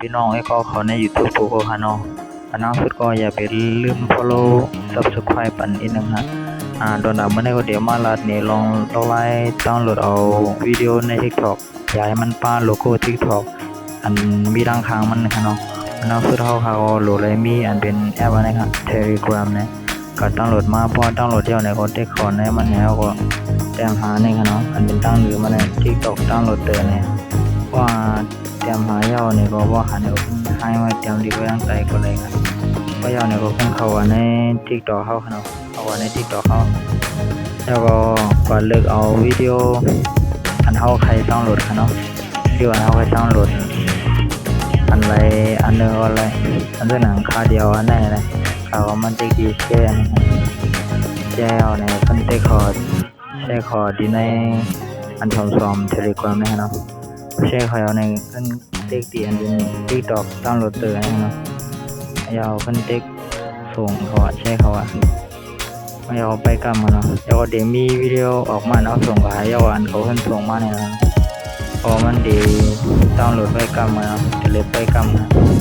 พี่น้องก็ขอใน YouTube พวกเขาเนาะอันนั้นสุดก็อย่าไปลืม follow subscribe ปันอีกนึงฮะโดนมื้อนี้ก็เดี๋ยวมาลัดนี่ลองไล่ดาวน์โหลดเอาวิดีโอใน TikTok อย่าให้มันป้าโลโก้ TikTok อันมีด้านข้างมันนะเนาะอันนั้นสุดเขาโหลดเลยมีอันเป็นแอปอะไรครับ Telegram เนี่ยก็ดาวน์โหลดมาพอดาวน์โหลดเดียวเนี่ยก็เทคคอนเนี่ยมันแล้วก็แต้มหาเนี่ยเนาะอันเป็นตั้งหรือมาใน TikTok ดาวน์โหลดเตือนเนี่ยว่าแต้มหายาวเนี่ยก็ว่าหาเนี่ยให้มาแต้มดีกว่าตั้งใจก็เลยครับว่ายาวเนี่ยก็คงเข้าใน TikTok เขาเนาะเข้าใน TikTok เขาแล้วก็กดเลือกเอาวิดีโออันเขาใครดาวน์โหลดเนาะวิดีโออันเขาใครดาวน์โหลดอันไรอันเนื้ออะไรอันเรื่องหนังคาเดียวอันไหนเลยเขามันจะดีแช่แช่เอาในคันเตคอร์ดแช่คอร์ดดีในอันซ้อมเทเลกราฟนะเนาะแช่เขาเอาในคันเตกตีอันเป็นติ๊กต็อกดาวน์โหลดเตอร์นะเนาะเอาคันเตกส่งเขาแช่เขาเอาไปกำมันเนาะแล้วก็เดี๋ยวมีวิดีโอออกมาเอาส่งกับเอาอันเขาขึ้นส่งมาเนี่ยนะพอมันดีดาวน์โหลดไปกำมันเนาะจะเล็บไปก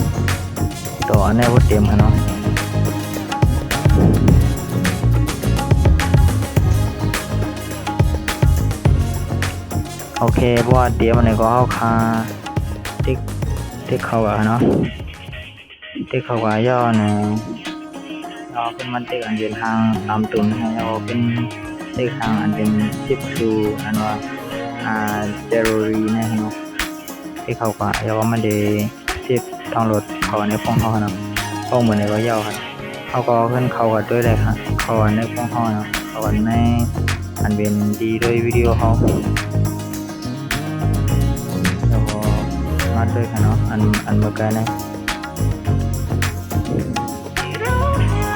ำต่ออันนี้ว่าเต็มเนาะโอเคเพราะว่าเดี๋ยวมันก็เอาคาติ๊กเขาเนาะติ๊กเขาย่อเนี่ยเราเป็นมันติ๊กอันเดียนทางตามตุนให้เราเป็นติ๊กทางอันเป็นชิปซูอันว่าเจอรีเนี่ยเนาะติ๊กเขาย่อมันดีชิปดาวน์โหลดเขาในฟองเขาเนาะฟองเหมือนในก็ย่อครับเขาก็ขึ้นเขาด้วยเลยครับเขาในฟองเขาเนาะเขาในอันเป็นดีด้วยวิดีโอเขามาด้วยกันเนาะอันเมื่อกี้นะ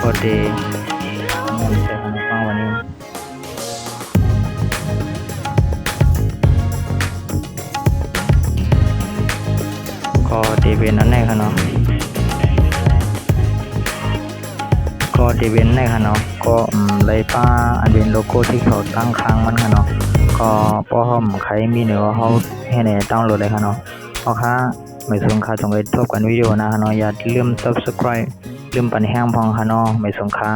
ก็ดีงั้นใช้ขนมปังวันนี้ก็ดีเป็นอันไหนกันเนาะก็ดีเป็นไหนกันเนาะก็เลยป้าอันเป็นโลโก้ที่เขาตั้งค้างมันกันเนาะก็ป้อหอมใครมีเนื้อเขาให้ในดาวน์โหลดเลยกันเนาะโอเคไม่สงค่าจงไปทบกันวิดีโอนะฮะเนาะอย่าลืม subscribe ลืมปันแห้งพองฮะเนาะไม่สงค่า